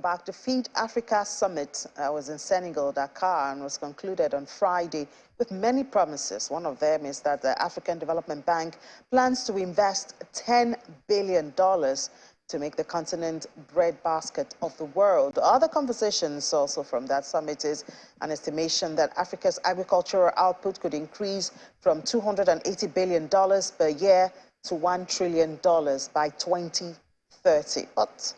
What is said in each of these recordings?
back. The Feed Africa Summit was in Senegal, Dakar, and was concluded on Friday with many promises. One of them is that the African Development Bank plans to invest $10 billion to make the continent breadbasket of the world. Other conversations also from that summit is an estimation that Africa's agricultural output could increase from $280 billion per year to $1 trillion by 2030. But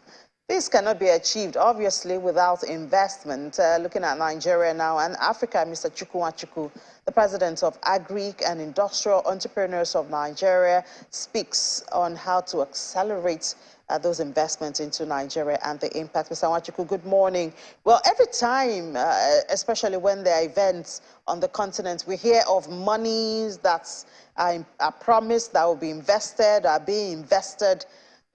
this cannot be achieved, obviously, without investment. Looking at Nigeria now and Africa, Mr. Chukwuachukwu, the president of Agric and Industrial Entrepreneurs of Nigeria, speaks on how to accelerate those investments into Nigeria and the impact. Mr. Nwachukwu, good morning. Well, every time, especially when there are events on the continent, we hear of monies that are promised that will be invested, are being invested.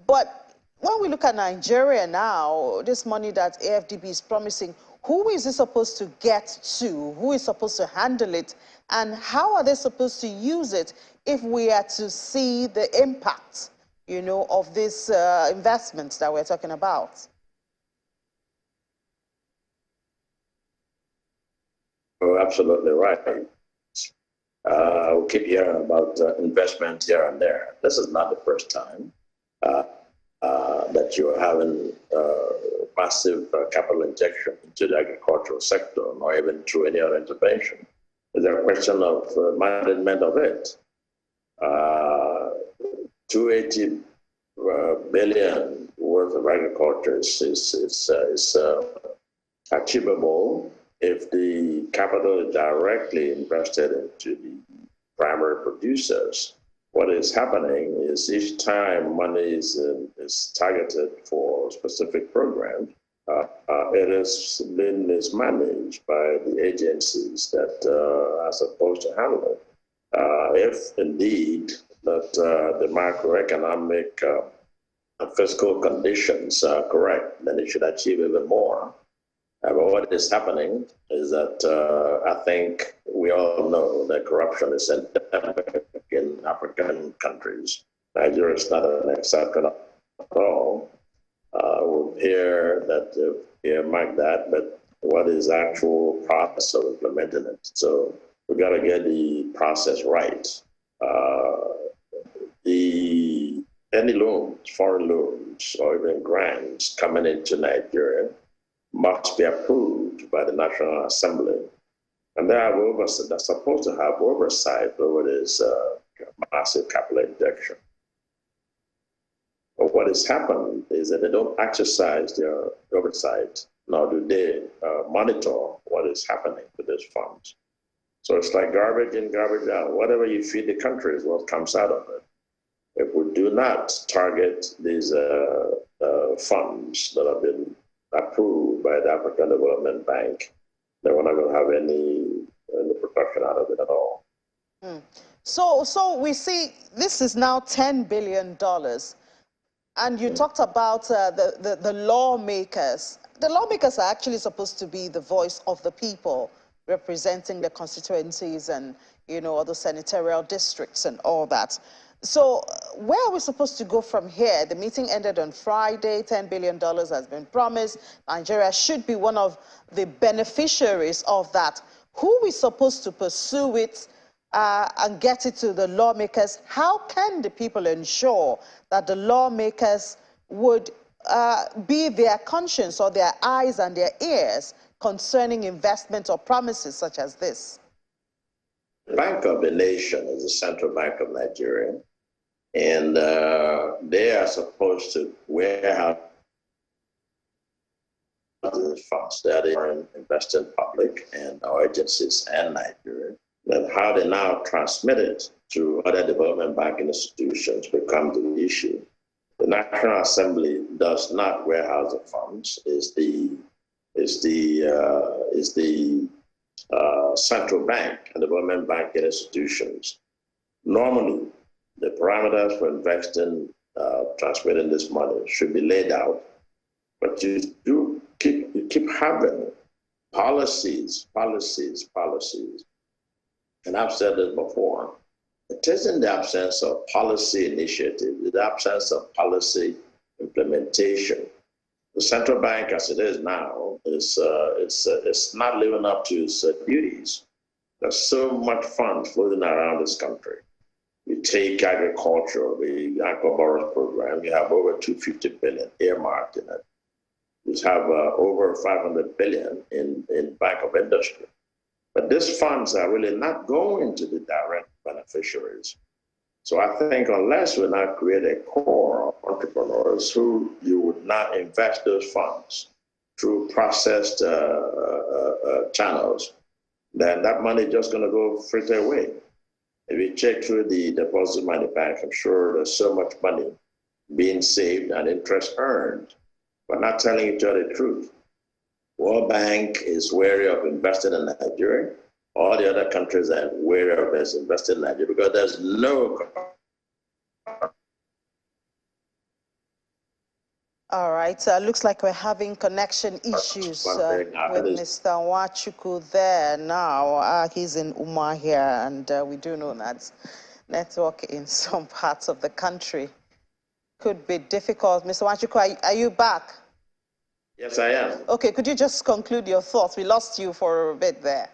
But when we look at Nigeria now, this money that AFDB is promising, who is it supposed to get to? Who is supposed to handle it? And how are they supposed to use it if we are to see the impact, you know, of these investments that we're talking about? Oh, absolutely right. We keep hearing about investment here and there. This is not the first time that you're having massive capital injection into the agricultural sector, or even through any other intervention. It's a question of management of it. 280 billion worth of agriculture is achievable if the capital is directly invested into the primary producers. What is happening is each time money is targeted for specific programs, it is being mismanaged by the agencies that are supposed to handle it. If indeed that the macroeconomic fiscal conditions are correct, then it should achieve even more. But what is happening is that I think we all know that corruption is endemic in African countries. Nigeria is not an exception at all. We'll hear that, mark that, but what is the actual process of implementing it? So we got to get the process right. Any loans, foreign loans, or even grants coming into Nigeria must be approved by the National Assembly. And they're supposed to have oversight over this massive capital injection. But what has happened is that they don't exercise their oversight, nor do they monitor what is happening to these funds. So it's like garbage in, garbage out. Whatever you feed the country is what comes out of it. If we do not target these funds that have been approved by the African Development Bank, then we're not going to have any production out of it at all. So we see this is now $10 billion. And you talked about the lawmakers. The lawmakers are actually supposed to be the voice of the people, representing the constituencies and, you know, all the senatorial districts and all that. So where are we supposed to go from here? The meeting ended on Friday. $10 billion has been promised. Nigeria should be one of the beneficiaries of that. Who is supposed to pursue it and get it to the lawmakers? How can the people ensure that the lawmakers would be their conscience or their eyes and their ears concerning investment or promises such as this? The Bank of the Nation is the Central Bank of Nigeria. And they are supposed to warehouse the funds that are invested in public and our agencies and Nigeria. And how they now transmit it to other development banking institutions becomes the issue. The National Assembly does not warehouse the funds. Is the central bank and development banking institutions. Normally, the parameters for investing, transmitting this money should be laid out, but you keep having policies. And I've said this before. It is in the absence of policy initiative, the absence of policy implementation, The central bank, as it is now, it's not living up to its duties. There's so much funds floating around this country. You take agriculture, the Agric program, you have over 250 billion earmarked in it. You have over 500 billion in Bank of Industry. But these funds are really not going to the direct beneficiaries. So I think unless we now create a core of entrepreneurs who you would not invest those funds through processed channels, then that money is just going to go frittered away. If you check through the deposit money bank, I'm sure there's so much money being saved and interest earned, but not telling each other the truth. World Bank is wary of investing in Nigeria. All the other countries are wary of investing in Nigeria because there's no. All right, looks like we're having connection issues with Mr. Nwachukwu there now. He's in Umuahia, and we do know that network in some parts of the country could be difficult. Mr. Nwachukwu, are you back? Yes, I am. Okay, could you just conclude your thoughts? We lost you for a bit there.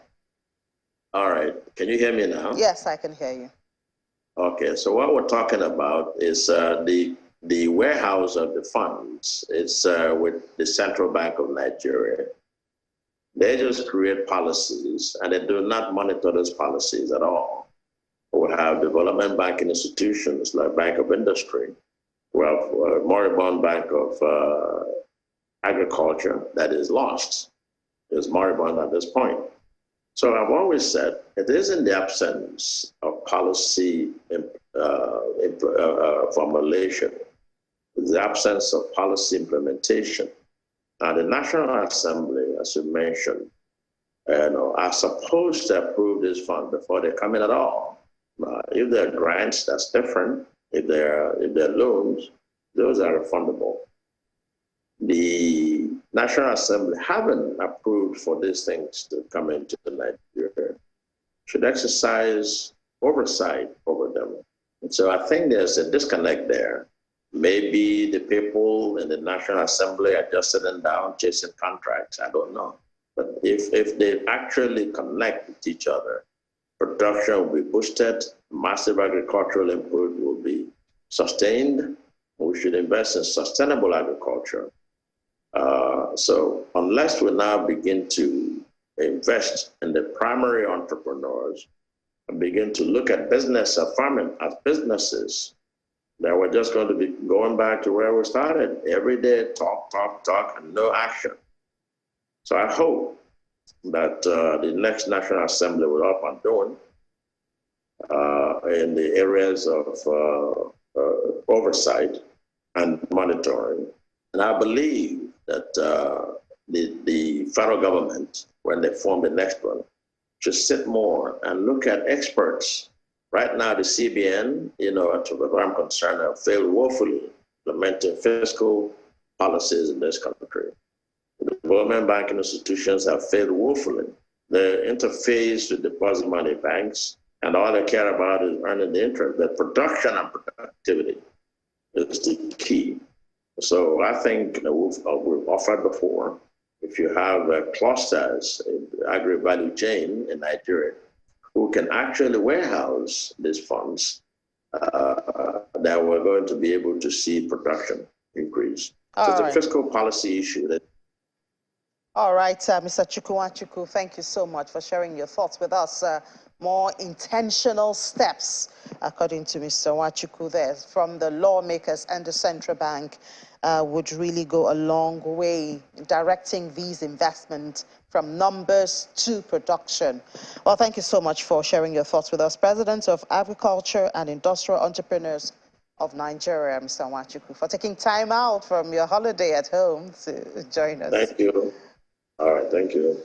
All right, can you hear me now? Yes, I can hear you. Okay, so what we're talking about is the warehouse of the funds. It's with the Central Bank of Nigeria. They just create policies and they do not monitor those policies at all. We have development banking institutions like Bank of Industry. We have moribund Bank of Agriculture that is lost. It's moribund at this point. So I've always said it is in the absence of policy formulation, the absence of policy implementation. And the National Assembly, as you mentioned, are supposed to approve this fund before they come in at all. If they're grants, that's different. If they're loans, those are refundable. The National Assembly haven't approved for these things to come into Nigeria, should exercise oversight over them. And so I think there's a disconnect there. Maybe the people in the National Assembly are just sitting down chasing contracts. I don't know. But if they actually connect with each other, production will be boosted, massive agricultural input will be sustained. We should invest in sustainable agriculture. So unless we now begin to invest in the primary entrepreneurs and begin to look at business and farming as businesses, then we're just going to be going back to where we started. Every day, talk, and no action. So I hope that the next National Assembly will up and doing in the areas of oversight and monitoring. And I believe that the federal government, when they form the next one, should sit more and look at experts. Right now, the CBN, as far as I'm concerned, have failed woefully implementing fiscal policies in this country. The development banking institutions have failed woefully. They interface with deposit money banks, and all they care about is earning the interest. The production and productivity is the key. So I think we've offered before, if you have clusters in the agri-value chain in Nigeria who can actually warehouse these funds, that we're going to be able to see production increase. So it's a fiscal policy issue. All right, Mr. Nwachukwu, thank you so much for sharing your thoughts with us. More intentional steps, according to Mr. Nwachukwu there, from the lawmakers and the central bank would really go a long way directing these investments from numbers to production. Well, thank you so much for sharing your thoughts with us. President of Agriculture and Industrial Entrepreneurs of Nigeria, Mr. Nwachukwu, for taking time out from your holiday at home to join us. Thank you. All right, thank you.